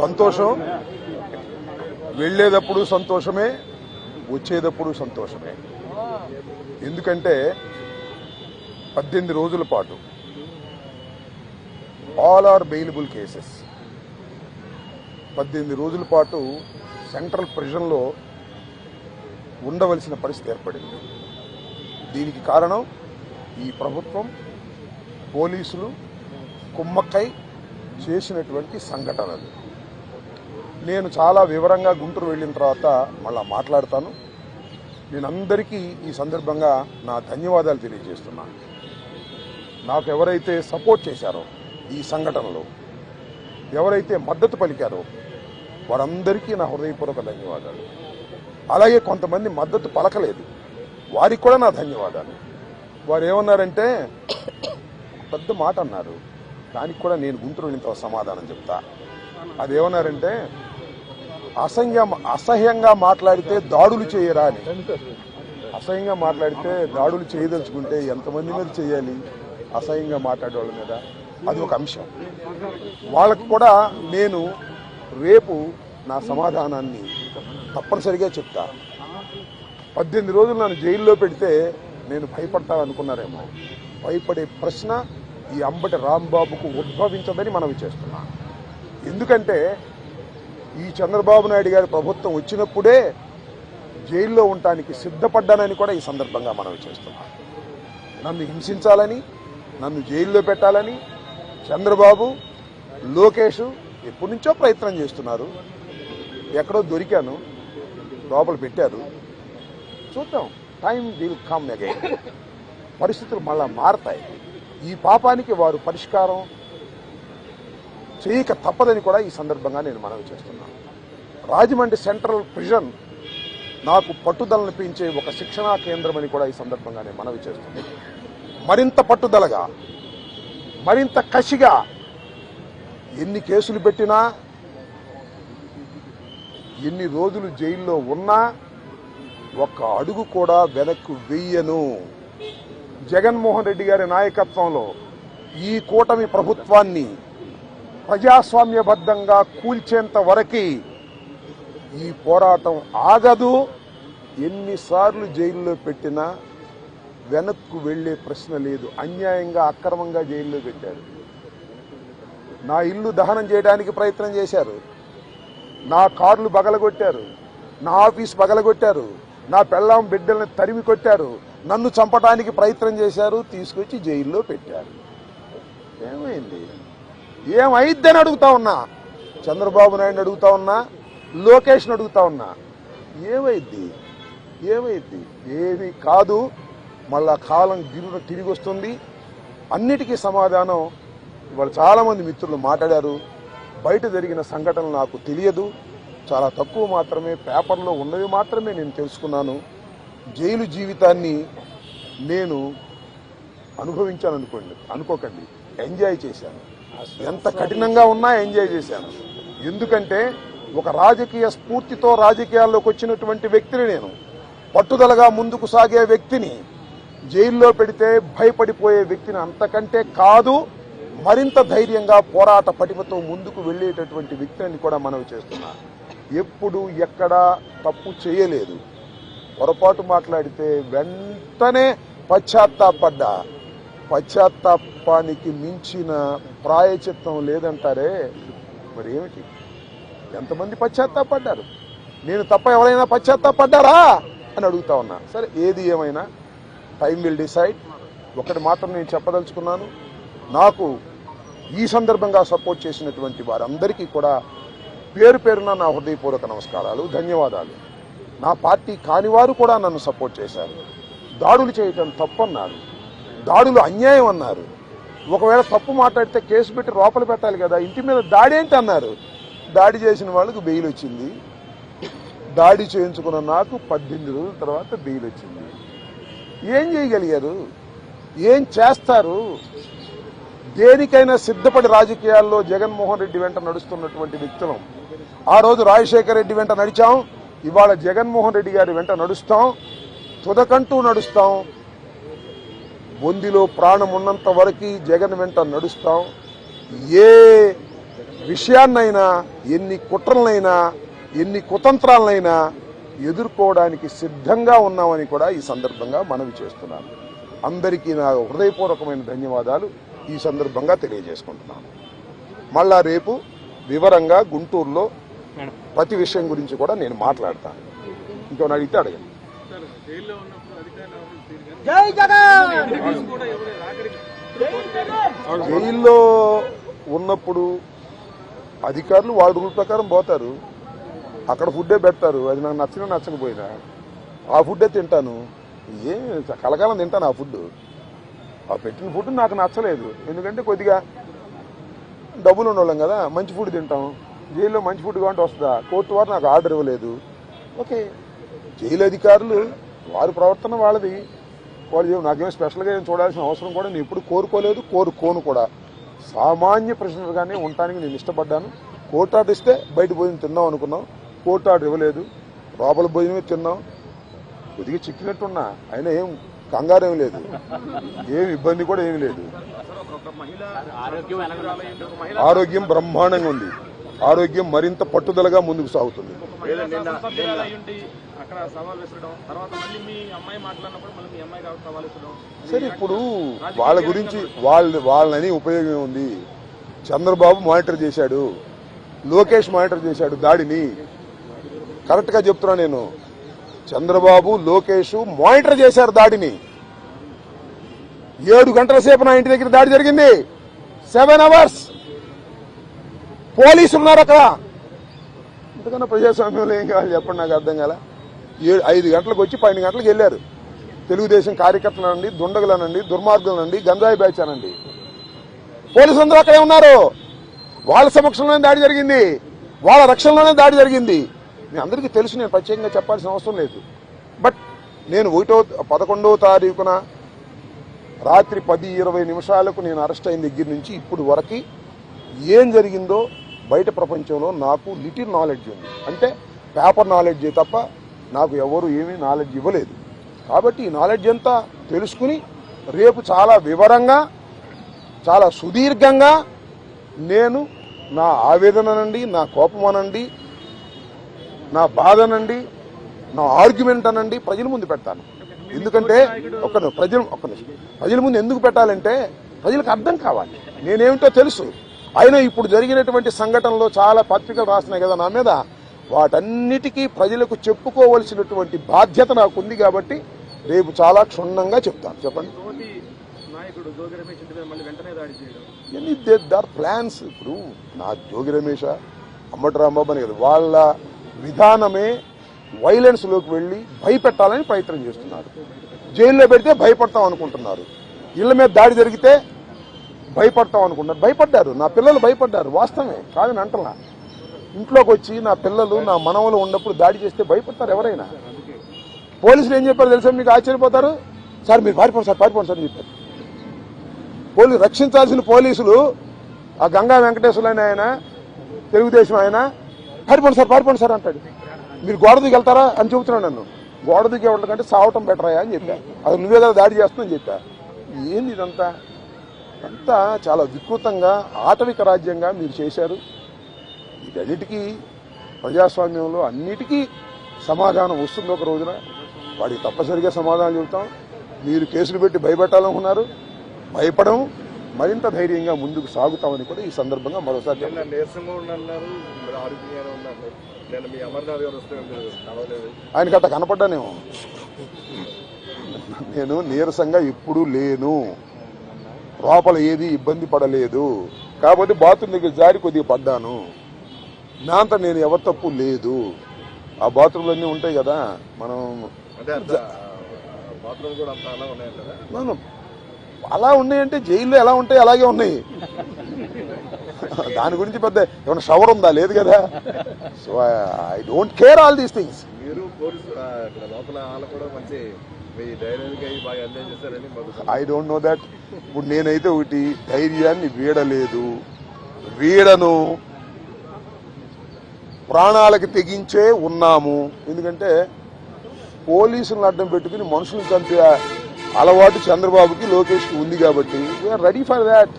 సంతోషం, వెళ్ళేటప్పుడు సంతోషమే, వచ్చేటప్పుడు సంతోషమే. ఎందుకంటే 18 రోజుల పాటు ఆల్ ఆర్ బెయిలబుల్ కేసెస్ 18 రోజుల పాటు సెంట్రల్ ప్రిజన్లో ఉండవలసిన పరిస్థితి ఏర్పడింది. దీనికి కారణం ఈ ప్రభుత్వం, పోలీసులు కుమ్మక్కై చేసినటువంటి సంఘటనలు. నేను చాలా వివరంగా గుంటూరు వెళ్ళిన తర్వాత మళ్ళా మాట్లాడతాను. నేను అందరికీ ఈ సందర్భంగా నా ధన్యవాదాలు తెలియజేస్తున్నాను. నాకు ఎవరైతే సపోర్ట్ చేశారో ఈ సంఘటనలో, ఎవరైతే మద్దతు పలికారో వారందరికీ నా హృదయపూర్వక ధన్యవాదాలు. అలాగే కొంతమంది మద్దతు పలకలేదు, వారికి కూడా నా ధన్యవాదాలు. వారు ఏమన్నారంటే పెద్ద మాట అన్నారు, దానికి కూడా నేను గుంటూరు వెళ్ళిన సమాధానం చెప్తా. అదేమన్నారంటే అసహ్యంగా మాట్లాడితే దాడులు చేయరా అని. అసహ్యంగా మాట్లాడితే దాడులు చేయదలుచుకుంటే ఎంతమంది మీద చేయాలి? అసహ్యంగా మాట్లాడే వాళ్ళ మీద. అది ఒక అంశం. వాళ్ళకు కూడా నేను రేపు నా సమాధానాన్ని తప్పనిసరిగా చెప్తా. 18 రోజులు నన్ను జైల్లో పెడితే నేను భయపడతా అనుకున్నారేమో. భయపడే ప్రశ్న ఈ అంబటి రాంబాబుకు ఉద్భవించదని మనవి చేస్తున్నా. ఎందుకంటే ఈ చంద్రబాబు నాయుడు గారి ప్రభుత్వం వచ్చినప్పుడే జైల్లో ఉండటానికి సిద్ధపడ్డానని కూడా ఈ సందర్భంగా మనవి చేస్తున్నా. నన్ను హింసించాలని, నన్ను జైల్లో పెట్టాలని చంద్రబాబు, లోకేష్ ఎప్పటి నుంచో ప్రయత్నం చేస్తున్నారు. ఎక్కడో దొరికాను, లోపల పెట్టారు. చూద్దాం, టైం విల్ కమ్ అగైన్. పరిస్థితులు మళ్ళా మారతాయి. ఈ పాపానికి వారు పరిష్కారం చేయక తప్పదని కూడా ఈ సందర్భంగా నేను మనవి చేస్తున్నాను. రాజమండ్రి సెంట్రల్ ప్రిజన్ నాకు పట్టుదలను పెంచే ఒక శిక్షణా కేంద్రం అని కూడా ఈ సందర్భంగా నేను మనవి చేస్తున్నాను. మరింత పట్టుదలగా, మరింత కసిగా ఎన్ని కేసులు పెట్టినా, ఎన్ని రోజులు జైల్లో ఉన్నా ఒక్క అడుగు కూడా వెనక్కు వెయ్యను. జగన్మోహన్ రెడ్డి గారి నాయకత్వంలో ఈ కూటమి ప్రభుత్వాన్ని ప్రజాస్వామ్యబద్ధంగా కూల్చేంత వరకు ఈ పోరాటం ఆగదు. ఎన్నిసార్లు జైల్లో పెట్టినా వెనక్కు వెళ్లే ప్రశ్న లేదు. అన్యాయంగా, అక్రమంగా జైల్లో పెట్టారు. నా ఇల్లు దహనం చేయడానికి ప్రయత్నం చేశారు, నా కార్లు బగలగొట్టారు, నా ఆఫీస్ బగలగొట్టారు, నా పెళ్ళాం బిడ్డల్ని తరిమి కొట్టారు, నన్ను చంపడానికి ప్రయత్నం చేశారు, తీసుకొచ్చి జైల్లో పెట్టారు. ఏమైంది? ఏమైద్దని అడుగుతా ఉన్నా. చంద్రబాబు నాయుడు అడుగుతా ఉన్నా, లోకేష్ని అడుగుతా ఉన్నా. ఏమైద్ది? ఏమైద్ది? ఏమీ కాదు. మళ్ళా కాలం తిరిగి వస్తుంది. అన్నిటికీ సమాధానం ఇవాళ చాలామంది మిత్రులు మాట్లాడారు. బయట జరిగిన సంఘటనలు నాకు తెలియదు, చాలా తక్కువ మాత్రమే, పేపర్లో ఉన్నవి మాత్రమే నేను తెలుసుకున్నాను. జైలు జీవితాన్ని నేను అనుభవించాను అనుకోకండి, ఎంజాయ్ చేశాను. ఎంత కఠినంగా ఉన్నా ఎంజాయ్ చేశాను. ఎందుకంటే ఒక రాజకీయ స్ఫూర్తితో రాజకీయాల్లోకి వచ్చినటువంటి వ్యక్తిని నేను, పట్టుదలగా ముందుకు సాగే వ్యక్తిని జైల్లో పెడితే భయపడిపోయే వ్యక్తిని అంతకంటే కాదు, మరింత ధైర్యంగా పోరాట పటిమతో ముందుకు వెళ్లేటటువంటి వ్యక్తిని కూడా మనవి చేస్తున్నా. ఎప్పుడు ఎక్కడా తప్పు చేయలేదు. పొరపాటు మాట్లాడితే వెంటనే పశ్చాత్తాపడ్డా. పశ్చాత్తాపానికి మించిన ప్రాయచిత్తం లేదంటారే, మరి ఏమిటి? ఎంతమంది పశ్చాత్తాపడ్డారు? నేను తప్ప ఎవరైనా పశ్చాత్తాపడ్డారా అని అడుగుతా ఉన్నా. సరే, ఏది ఏమైనా టైం విల్ డిసైడ్. ఒకటి మాత్రం నేను చెప్పదలుచుకున్నాను, నాకు ఈ సందర్భంగా సపోర్ట్ చేసినటువంటి వారందరికీ కూడా పేరు పేరున నా హృదయపూర్వక నమస్కారాలు, ధన్యవాదాలు. నా పార్టీ కానివారు కూడా నన్ను సపోర్ట్ చేశారు. దాడులు చేయటం తప్పన్నారు, దాడులు అన్యాయం అన్నారు. ఒకవేళ తప్పు మాట్లాడితే కేసు పెట్టి లోపల పెట్టాలి కదా, ఇంటి మీద దాడి ఏంటి అన్నారు. దాడి చేసిన వాళ్ళకు బెయిల్ వచ్చింది. దాడి చేయించుకున్న నాకు 18 రోజుల తర్వాత బెయిల్ వచ్చింది. ఏం చేయగలిగారు? ఏం చేస్తారు? దేనికైనా సిద్ధపడి రాజకీయాల్లో జగన్మోహన్ రెడ్డి వెంట నడుస్తున్నటువంటి వ్యక్తులం. ఆ రోజు రాజశేఖర రెడ్డి వెంట నడిచాం, ఇవాళ జగన్మోహన్ రెడ్డి గారి వెంట నడుస్తాం, తుదకంటూ నడుస్తాం. బొందిలో ప్రాణం ఉన్నంత వరకు జగన్ వెంట నడుస్తాం. ఏ విషయాన్నైనా, ఎన్ని కుట్రలనైనా, ఎన్ని కుతంత్రాలనైనా ఎదుర్కోవడానికి సిద్ధంగా ఉన్నామని కూడా ఈ సందర్భంగా మనవి చేస్తున్నాను. అందరికీ నా హృదయపూర్వకమైన ధన్యవాదాలు ఈ సందర్భంగా తెలియజేసుకుంటున్నాను. మళ్ళా రేపు వివరంగా గుంటూరులో ప్రతి విషయం గురించి కూడా నేను మాట్లాడతాను. ఇంకేమైనా అడిగితే అడగండి. జైల్లో ఉన్నప్పుడు అధికారులు వాళ్ళ రూల్ ప్రకారం పోతారు, అక్కడ ఫుడ్డే పెడతారు. అది నాకు నచ్చినా నచ్చకపోయినా ఆ ఫుడ్డే తింటాను. కలకాలం తింటాను ఆ ఫుడ్. ఆ పెట్టిన ఫుడ్ నాకు నచ్చలేదు, ఎందుకంటే కొద్దిగా డబ్బులు ఉండవాళ్ళం కదా, మంచి ఫుడ్ తింటాం. జైల్లో మంచి ఫుడ్ కావాలంటే వస్తుందా? కోర్టు వారు నాకు ఆర్డర్ ఇవ్వలేదు. ఓకే, జైలు అధికారులు వారి ప్రవర్తన వాళ్ళది. వాళ్ళు నాకేమో స్పెషల్గా ఏం చూడాల్సిన అవసరం కూడా నేను ఎప్పుడు కోరుకోలేదు, కోరుకోను కూడా. సామాన్య ప్రశ్నలుగానే ఉండటానికి నేను ఇష్టపడ్డాను. కోర్టు ఆర్డర్ ఇస్తే బయట భోజనం తిన్నాం అనుకున్నాం, కోర్టు ఆర్డర్ ఇవ్వలేదు, లోపల భోజనమే తిన్నాం. కొద్దిగా చిక్కినట్టున్నా, అయినా ఏం కంగారేం లేదు, ఏం ఇబ్బంది కూడా ఏమి లేదు. ఆరోగ్యం బ్రహ్మాండంగా ఉంది, ఆరోగ్యం మరింత పట్టుదలగా ముందుకు సాగుతుంది. సరే, ఇప్పుడు వాళ్ళ గురించి వాళ్ళని ఉపయోగం ఉంది. చంద్రబాబు మానిటర్ చేశాడు, లోకేష్ మానిటర్ చేశాడు దాడిని. కరెక్ట్గా చెప్తున్నా నేను, చంద్రబాబు లోకేష్ మానిటర్ చేశారు దాడిని. 7 గంటల సేపు నా ఇంటి దగ్గర దాడి జరిగింది. 7 hours పోలీసులు ఉన్నారు అక్కడ. ఇంతకన్నా ప్రజాస్వామ్యంలో ఏం కావాలి చెప్పండి, నాకు అర్థం కాల. 5 గంటలకు వచ్చి 12 గంటలకు వెళ్ళారు. తెలుగుదేశం కార్యకర్తలనండి, దుండగులనండి, దుర్మార్గులనండి, గంజాయి బ్యాచ్ అనండి, పోలీసులందరూ అక్కడే ఉన్నారు. వాళ్ళ సమక్షంలోనే దాడి జరిగింది, వాళ్ళ రక్షణలోనే దాడి జరిగింది. మీ అందరికీ తెలుసు, నేను ప్రత్యేకంగా చెప్పాల్సిన అవసరం లేదు. బట్ నేను 11వ తారీఖున రాత్రి 10:20 నిమిషాలకు నేను అరెస్ట్ అయిన దగ్గర నుంచి ఇప్పుడు వరకు ఏం జరిగిందో బయట ప్రపంచంలో నాకు లిటిల్ నాలెడ్జ్ ఉంది. అంటే పేపర్ నాలెడ్జ్ తప్ప నాకు ఎవరు ఏమీ నాలెడ్జ్ ఇవ్వలేదు. కాబట్టి ఈ నాలెడ్జ్ అంతా తెలుసుకుని రేపు చాలా వివరంగా, చాలా సుదీర్ఘంగా నేను నా ఆవేదననండి, నా కోపం అనండి, నా బాధ అనండి, నా ఆర్గ్యుమెంట్ అనండి ప్రజల ముందు పెడతాను. ఎందుకంటే ప్రజల ముందు ఎందుకు పెట్టాలంటే ప్రజలకు అర్థం కావాలి, నేనేమిటో తెలుసు. అయినా ఇప్పుడు జరిగినటువంటి సంఘటనలో చాలా పత్రికలు రాసినాయి కదా నా మీద, వాటన్నిటికీ ప్రజలకు చెప్పుకోవలసినటువంటి బాధ్యత నాకు ఉంది. కాబట్టి రేపు చాలా క్షుణ్ణంగా చెప్తాను. చెప్పండి. దార్ ప్లాన్స్. ఇప్పుడు నా జోగి రమేష్, అమ్మటి రాంబాబు అని కదా, వాళ్ళ విధానమే వైలెన్స్ లోకి వెళ్లి భయపెట్టాలని ప్రయత్నం చేస్తున్నారు. జైల్లో పెడితే భయపడతాం అనుకుంటున్నారు, ఇళ్ల మీద దాడి జరిగితే భయపడతాం అనుకుంటున్నారు. భయపడ్డారు, నా పిల్లలు భయపడ్డారు, వాస్తవమే కాదని అంటలా. ఇంట్లోకి వచ్చి నా పిల్లలు, నా మనవలు ఉన్నప్పుడు దాడి చేస్తే భయపడతారు ఎవరైనా. పోలీసులు ఏం చెప్పారు తెలుసా మీకు? ఆశ్చర్యపోతారు. సార్ మీరు పారిపోండి సార్, పారిపోండి సార్ అని చెప్పారు. రక్షించాల్సిన పోలీసులు ఆ గంగా వెంకటేశ్వరులు ఆయన, తెలుగుదేశం ఆయన, పారిపోండి సార్ అంటాడు. మీరు గోడ దిగి వెళ్తారా అని చెబుతున్నాను. నన్ను గోడ దిగి వెళ్ళకంటే సావటం బెటరాయా అని చెప్పా. అది నువ్వే కదా దాడి చేస్తుందని చెప్పా. ఏంది ఇదంతా? అంతా చాలా వికృతంగా ఆటవిక రాజ్యంగా మీరు చేశారు. వీటన్నిటికీ ప్రజాస్వామ్యంలో అన్నిటికీ సమాధానం వస్తుంది ఒక రోజున. వాడికి తప్పనిసరిగా సమాధానం చెబుతాం. మీరు కేసులు పెట్టి భయపెట్టాలనుకున్నారు, భయపడం, మరింత ధైర్యంగా ముందుకు సాగుతామని కూడా ఈ సందర్భంగా మరోసారి ఆయనకి అట్లా కనపడ్డానేమో. నేను నీరసంగా ఎప్పుడూ లేను, లోపల ఏది ఇబ్బంది పడలేదు. కాబట్టి బాత్రూమ్ దగ్గర జారి కొద్దిగా పడ్డాను. నా అంతా నేను ఎవరి తప్పు లేదు. ఆ బాత్రూమ్లు అన్నీ ఉంటాయి కదా, మనం అలా ఉన్నాయంటే జైల్లో ఎలా ఉంటాయి అలాగే ఉన్నాయి. దాని గురించి పెద్ద ఏమైనా షవర్ ఉందా? లేదు కదా. So I don't care all these things. I don't know that. ఇప్పుడు నేనైతే ఒకటి, ధైర్యాన్ని వీడలేదు, వీడను, ప్రాణాలకి తెగించే ఉన్నాము. ఎందుకంటే పోలీసులను అడ్డం పెట్టుకుని మనుషులను చంపే అలవాటు చంద్రబాబుకి, లోకేష్కి ఉంది. కాబట్టి వీఆర్ రెడీ ఫర్ దాట్.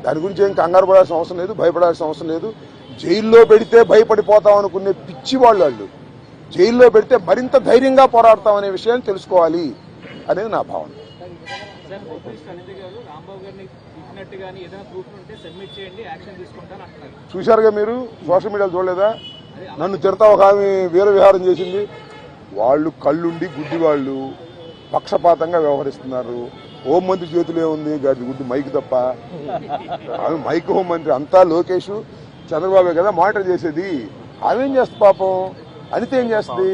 దాని గురించి ఏం కంగారు పడాల్సిన అవసరం లేదు, భయపడాల్సిన అవసరం లేదు. జైల్లో పెడితే భయపడిపోతాం అనుకునే పిచ్చి వాళ్ళు జైల్లో పెడితే మరింత ధైర్యంగా పోరాడతాం అనే విషయాన్ని తెలుసుకోవాలి అనేది నా భావన. చూశారుగా మీరు, సోషల్ మీడియాలో చూడలేదా? నన్ను తిడతా ఒక ఆమె వీర విహారం చేసింది. వాళ్ళు కళ్ళుండి గుడ్డి వాళ్ళు పక్షపాతంగా వ్యవహరిస్తున్నారు. హోంమంత్రి చేతిలో ఉంది గాడి గుడ్డి మైక్ తప్ప. ఆమె మైక్ హోంమంత్రి అంతా లోకేష్ చంద్రబాబు కదా మానిటర్ చేసేది. ఆమెం చేస్తుంది పాపం, అనిత ఏం చేస్తుంది?